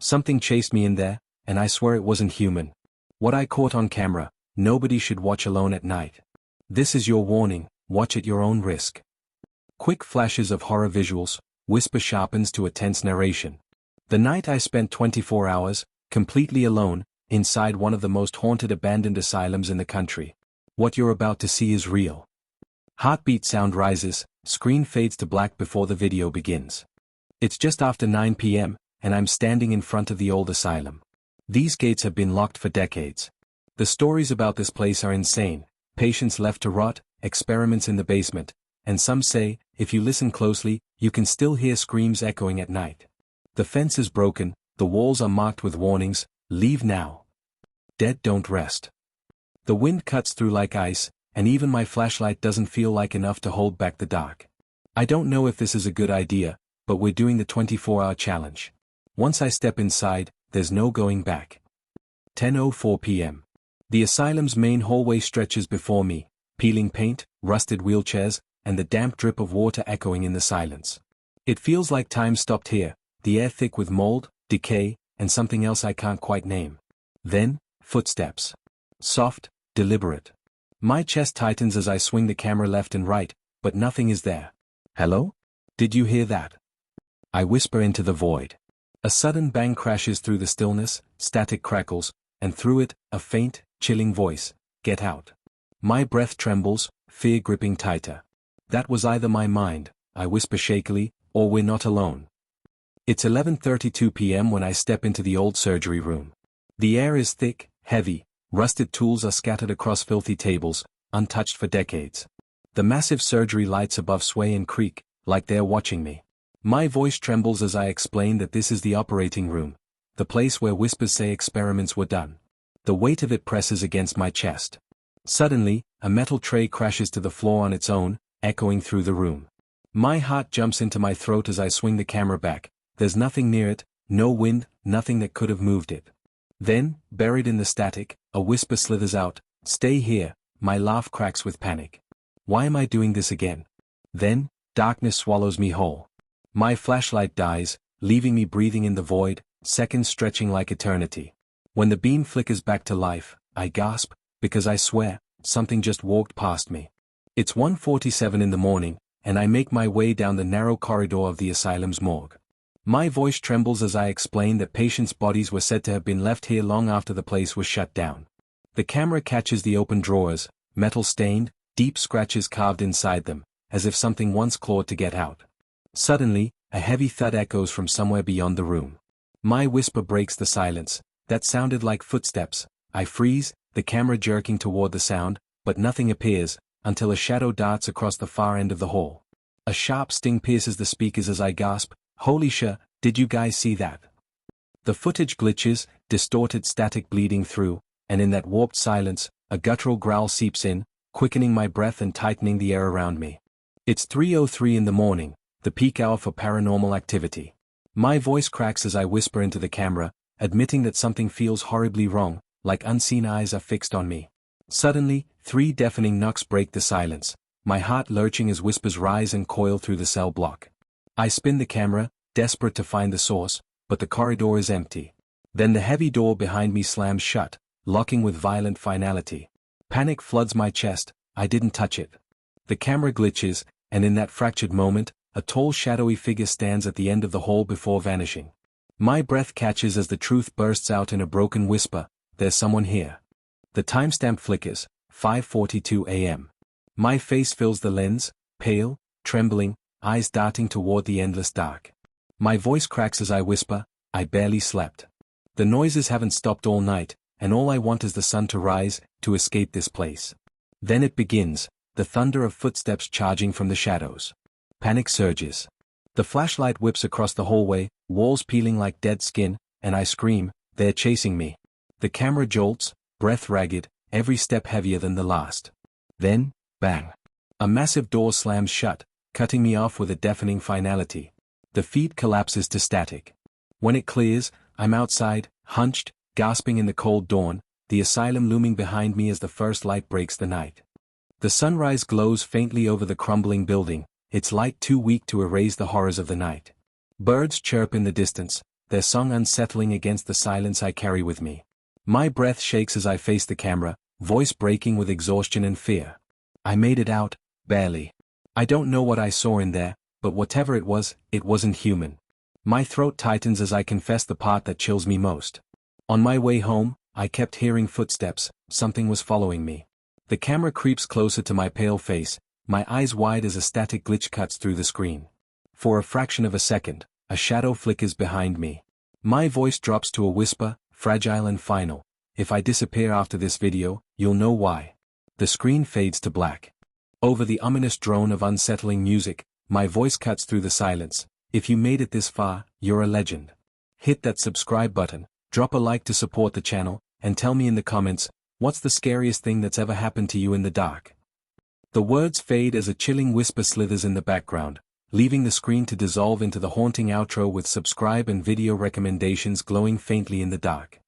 Something chased me in there, and I swear it wasn't human. What I caught on camera, nobody should watch alone at night. This is your warning, watch at your own risk. Quick flashes of horror visuals, whisper sharpens to a tense narration. The night I spent 24 hours, completely alone, inside one of the most haunted abandoned asylums in the country. What you're about to see is real. Heartbeat sound rises, screen fades to black before the video begins. It's just after 9 p.m., and I'm standing in front of the old asylum. These gates have been locked for decades. The stories about this place are insane, patients left to rot, experiments in the basement, and some say, if you listen closely, you can still hear screams echoing at night. The fence is broken, the walls are marked with warnings, leave now. Dead don't rest. The wind cuts through like ice, and even my flashlight doesn't feel like enough to hold back the dark. I don't know if this is a good idea, but we're doing the 24-hour challenge. Once I step inside, there's no going back. 10:04 p.m. The asylum's main hallway stretches before me, peeling paint, rusted wheelchairs, and the damp drip of water echoing in the silence. It feels like time stopped here, the air thick with mold, decay, and something else I can't quite name. Then, footsteps. Soft, deliberate. My chest tightens as I swing the camera left and right, but nothing is there. Hello? Did you hear that? I whisper into the void. A sudden bang crashes through the stillness, static crackles, and through it, a faint, chilling voice, get out. My breath trembles, fear gripping tighter. That was either my mind, I whisper shakily, or we're not alone. It's 11:32 p.m. when I step into the old surgery room. The air is thick, heavy, rusted tools are scattered across filthy tables, untouched for decades. The massive surgery lights above sway and creak, like they're watching me. My voice trembles as I explain that this is the operating room, the place where whispers say experiments were done. The weight of it presses against my chest. Suddenly, a metal tray crashes to the floor on its own, echoing through the room. My heart jumps into my throat as I swing the camera back. There's nothing near it, no wind, nothing that could have moved it. Then, buried in the static, a whisper slithers out, stay here. My laugh cracks with panic. Why am I doing this again? Then, darkness swallows me whole. My flashlight dies, leaving me breathing in the void, seconds stretching like eternity. When the beam flickers back to life, I gasp, because I swear, something just walked past me. It's 1:47 in the morning, and I make my way down the narrow corridor of the asylum's morgue. My voice trembles as I explain that patients' bodies were said to have been left here long after the place was shut down. The camera catches the open drawers, metal stained, deep scratches carved inside them, as if something once clawed to get out. Suddenly, a heavy thud echoes from somewhere beyond the room. My whisper breaks the silence. That sounded like footsteps. I freeze, the camera jerking toward the sound, but nothing appears, until a shadow darts across the far end of the hall. A sharp sting pierces the speakers as I gasp, holy shit, did you guys see that? The footage glitches, distorted static bleeding through, and in that warped silence, a guttural growl seeps in, quickening my breath and tightening the air around me. It's 3:03 in the morning, the peak hour for paranormal activity. My voice cracks as I whisper into the camera, admitting that something feels horribly wrong, like unseen eyes are fixed on me. Suddenly, 3 deafening knocks break the silence, my heart lurching as whispers rise and coil through the cell block. I spin the camera, desperate to find the source, but the corridor is empty. Then the heavy door behind me slams shut, locking with violent finality. Panic floods my chest, I didn't touch it. The camera glitches, and in that fractured moment, a tall shadowy figure stands at the end of the hall before vanishing. My breath catches as the truth bursts out in a broken whisper, there's someone here. The timestamp flickers, 5:42 a.m. My face fills the lens, pale, trembling, eyes darting toward the endless dark. My voice cracks as I whisper, I barely slept. The noises haven't stopped all night, and all I want is the sun to rise, to escape this place. Then it begins, the thunder of footsteps charging from the shadows. Panic surges. The flashlight whips across the hallway, walls peeling like dead skin, and I scream, they're chasing me. The camera jolts, breath ragged, every step heavier than the last. Then, bang. A massive door slams shut, cutting me off with a deafening finality. The feed collapses to static. When it clears, I'm outside, hunched, gasping in the cold dawn, the asylum looming behind me as the first light breaks the night. The sunrise glows faintly over the crumbling building, its light too weak to erase the horrors of the night. Birds chirp in the distance, their song unsettling against the silence I carry with me. My breath shakes as I face the camera, voice breaking with exhaustion and fear. I made it out, barely. I don't know what I saw in there, but whatever it wasn't human. My throat tightens as I confess the part that chills me most. On my way home, I kept hearing footsteps, something was following me. The camera creeps closer to my pale face, my eyes wide as a static glitch cuts through the screen. For a fraction of a second, a shadow flickers behind me. My voice drops to a whisper, fragile and final. If I disappear after this video, you'll know why. The screen fades to black. Over the ominous drone of unsettling music, my voice cuts through the silence. If you made it this far, you're a legend. Hit that subscribe button, drop a like to support the channel, and tell me in the comments, what's the scariest thing that's ever happened to you in the dark? The words fade as a chilling whisper slithers in the background, leaving the screen to dissolve into the haunting outro with subscribe and video recommendations glowing faintly in the dark.